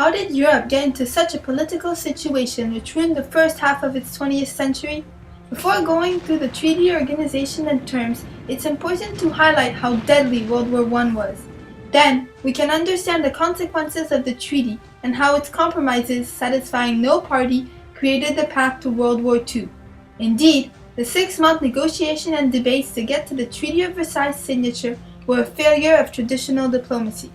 How did Europe get into such a political situation which ruined the first half of its 20th century? Before going through the treaty organization and terms, it's important to highlight how deadly World War I was. Then, we can understand the consequences of the treaty and how its compromises satisfying no party created the path to World War II. Indeed, the 6-month negotiation and debates to get to the Treaty of Versailles signature were a failure of traditional diplomacy.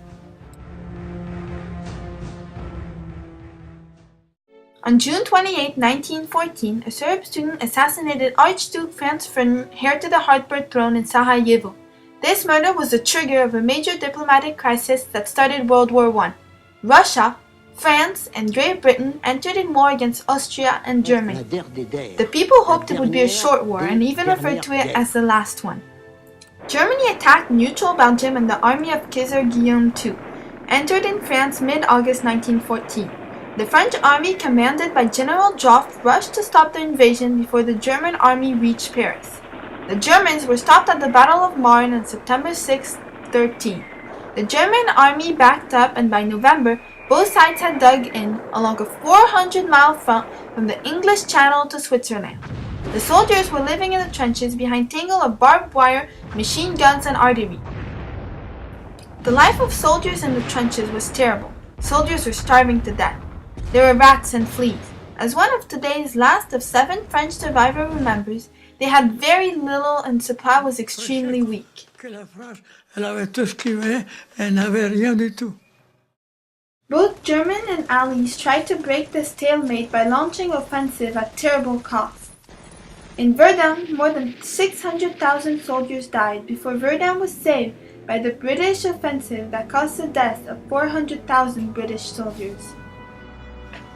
On June 28, 1914, a Serb student assassinated Archduke Franz Ferdinand, heir to the Habsburg throne in Sarajevo. This murder was the trigger of a major diplomatic crisis that started World War I. Russia, France, and Great Britain entered in war against Austria and Germany. The people hoped it would be a short war and even referred to it as the last one. Germany attacked neutral Belgium, and the army of Kaiser Guillaume II entered in France mid-August 1914. The French army, commanded by General Joffre, rushed to stop the invasion before the German army reached Paris. The Germans were stopped at the Battle of Marne on September 6, 13. The German army backed up, and by November, both sides had dug in along a 400-mile front from the English Channel to Switzerland. The soldiers were living in the trenches behind tangle of barbed wire, machine guns, and artillery. The life of soldiers in the trenches was terrible. Soldiers were starving to death. There were rats and fleas. As one of today's last of 7 French survivors remembers, they had very little and supply was extremely weak. Both German and Allies tried to break the stalemate by launching offensive at terrible cost. In Verdun, more than 600,000 soldiers died before Verdun was saved by the British offensive that caused the death of 400,000 British soldiers.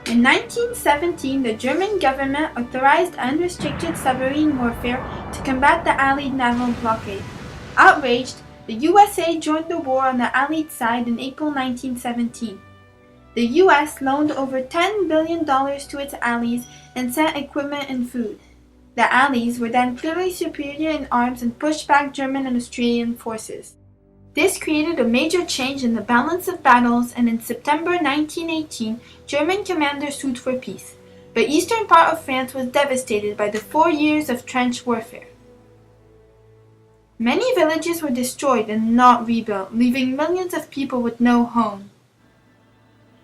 In 1917, the German government authorized unrestricted submarine warfare to combat the Allied naval blockade. Outraged, the USA joined the war on the Allied side in April 1917. The US loaned over $10 billion to its allies and sent equipment and food. The Allies were then clearly superior in arms and pushed back German and Austrian forces. This created a major change in the balance of battles, and in September 1918, German commanders sued for peace. But eastern part of France was devastated by the 4 years of trench warfare. Many villages were destroyed and not rebuilt, leaving millions of people with no home.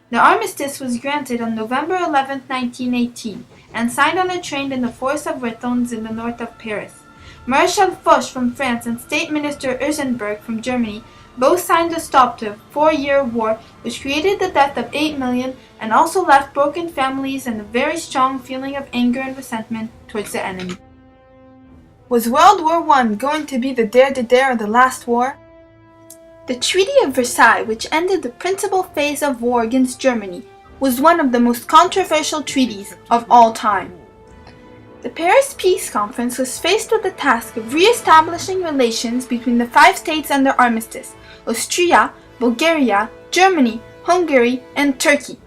The Armistice was granted on November 11, 1918, and signed on a train in the forest of Bretonnes in the north of Paris. Marshal Foch from France and State Minister Ursenberg from Germany both signed a stop to a 4-year war which created the death of 8 million and also left broken families and a very strong feeling of anger and resentment towards the enemy. Was World War I going to be the dare of the last war? The Treaty of Versailles, which ended the principal phase of war against Germany, was one of the most controversial treaties of all time. The Paris Peace Conference was faced with the task of re-establishing relations between the 5 states under Armistice: Austria, Bulgaria, Germany, Hungary, and Turkey.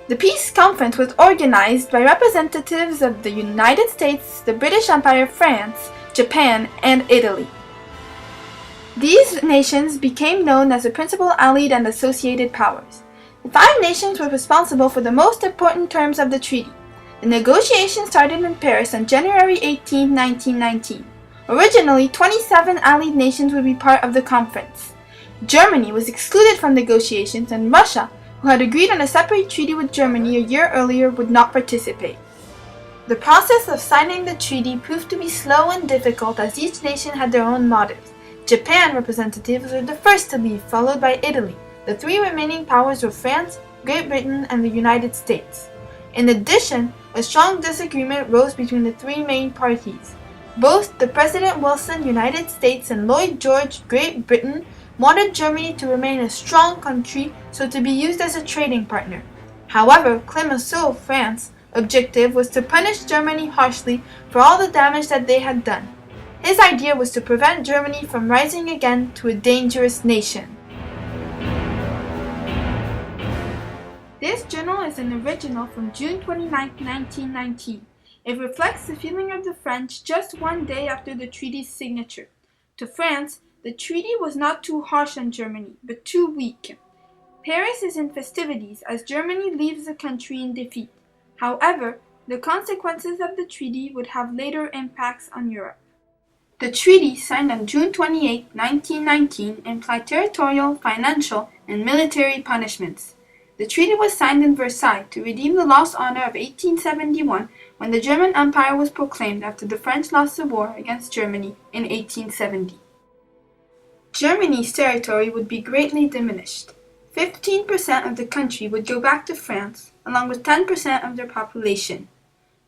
The Peace Conference was organized by representatives of the United States, the British Empire, France, Japan, and Italy. These nations became known as the principal allied and associated powers. The 5 nations were responsible for the most important terms of the treaty. The negotiations started in Paris on January 18, 1919. Originally, 27 allied nations would be part of the conference. Germany was excluded from negotiations, and Russia, who had agreed on a separate treaty with Germany a year earlier, would not participate. The process of signing the treaty proved to be slow and difficult as each nation had their own motives. Japan representatives were the first to leave, followed by Italy. The 3 remaining powers were France, Great Britain, and the United States. In addition, a strong disagreement rose between the 3 main parties. Both the President Wilson, United States, and Lloyd George, Great Britain, wanted Germany to remain a strong country, so to be used as a trading partner. However, Clemenceau, France's objective was to punish Germany harshly for all the damage that they had done. His idea was to prevent Germany from rising again to a dangerous nation. This journal is an original from June 29, 1919. It reflects the feeling of the French just 1 day after the treaty's signature. To France, the treaty was not too harsh on Germany, but too weak. Paris is in festivities as Germany leaves the country in defeat. However, the consequences of the treaty would have later impacts on Europe. The treaty, signed on June 28, 1919, implied territorial, financial, and military punishments. The treaty was signed in Versailles to redeem the lost honor of 1871 when the German Empire was proclaimed after the French lost the war against Germany in 1870. Germany's territory would be greatly diminished. 15% of the country would go back to France, along with 10% of their population.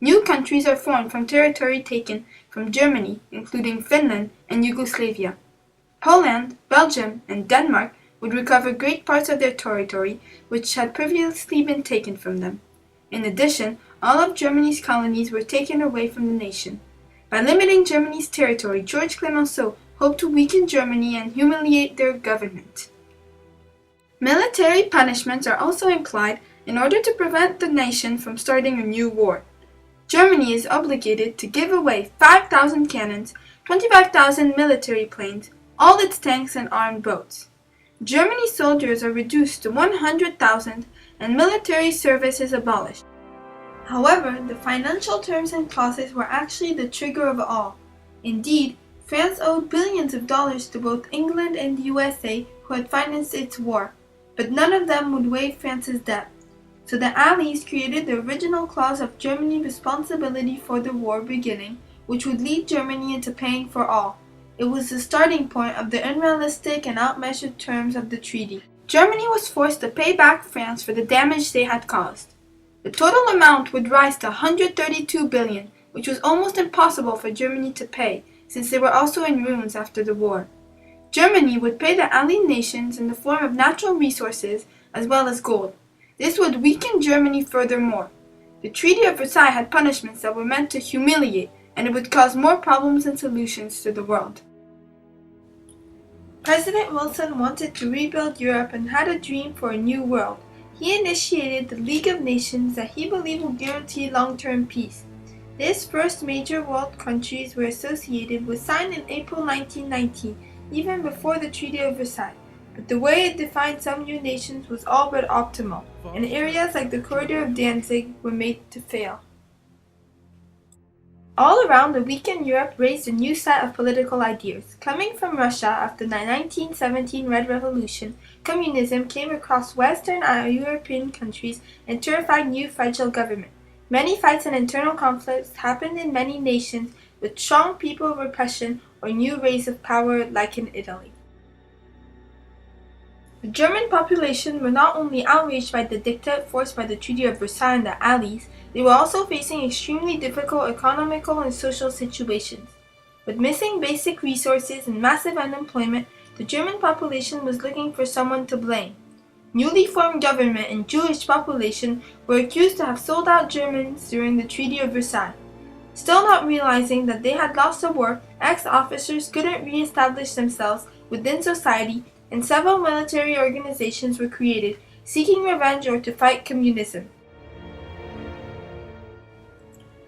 New countries are formed from territory taken from Germany, including Finland and Yugoslavia. Poland, Belgium, and Denmark would recover great parts of their territory which had previously been taken from them. In addition, all of Germany's colonies were taken away from the nation. By limiting Germany's territory, Georges Clemenceau hoped to weaken Germany and humiliate their government. Military punishments are also implied in order to prevent the nation from starting a new war. Germany is obligated to give away 5,000 cannons, 25,000 military planes, all its tanks and armed boats. Germany's soldiers are reduced to 100,000 and military service is abolished. However, the financial terms and clauses were actually the trigger of all. Indeed, France owed billions of dollars to both England and the USA who had financed its war, but none of them would waive France's debt. So the Allies created the original clause of Germany's responsibility for the war beginning, which would lead Germany into paying for all. It was the starting point of the unrealistic and outmeasured terms of the treaty. Germany was forced to pay back France for the damage they had caused. The total amount would rise to 132 billion, which was almost impossible for Germany to pay, since they were also in ruins after the war. Germany would pay the Allied nations in the form of natural resources as well as gold. This would weaken Germany furthermore. The Treaty of Versailles had punishments that were meant to humiliate, and it would cause more problems and solutions to the world. President Wilson wanted to rebuild Europe and had a dream for a new world. He initiated the League of Nations that he believed would guarantee long-term peace. This first major world countries were associated was signed in April 1919, even before the Treaty of Versailles. But the way it defined some new nations was all but optimal, and areas like the corridor of Danzig were made to fail. All around, the weakened Europe raised a new set of political ideas. Coming from Russia after the 1917 Red Revolution, communism came across Western European countries and terrified new fragile government. Many fights and internal conflicts happened in many nations with strong people repression or new ways of power like in Italy. The German population were not only outraged by the dictate forced by the Treaty of Versailles and the Allies, they were also facing extremely difficult economical and social situations. With missing basic resources and massive unemployment, the German population was looking for someone to blame. Newly formed government and Jewish population were accused to have sold out Germans during the Treaty of Versailles. Still not realizing that they had lost the war, ex-officers couldn't re-establish themselves within society, and several military organizations were created, seeking revenge or to fight communism.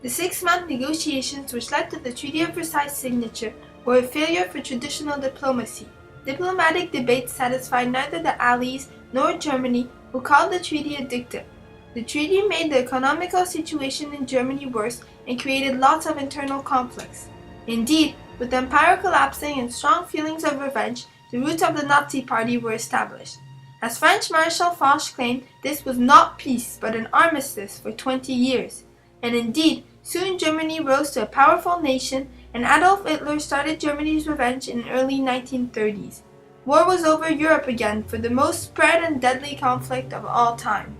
The 6-month negotiations which led to the Treaty of Versailles' signature were a failure for traditional diplomacy. Diplomatic debates satisfied neither the Allies nor Germany, who called the treaty a dictate. The treaty made the economical situation in Germany worse and created lots of internal conflicts. Indeed, with the empire collapsing and strong feelings of revenge, the roots of the Nazi Party were established. As French Marshal Foch claimed, this was not peace but an armistice for 20 years. And indeed, soon Germany rose to a powerful nation and Adolf Hitler started Germany's revenge in the early 1930s. War was over Europe again for the most spread and deadly conflict of all time.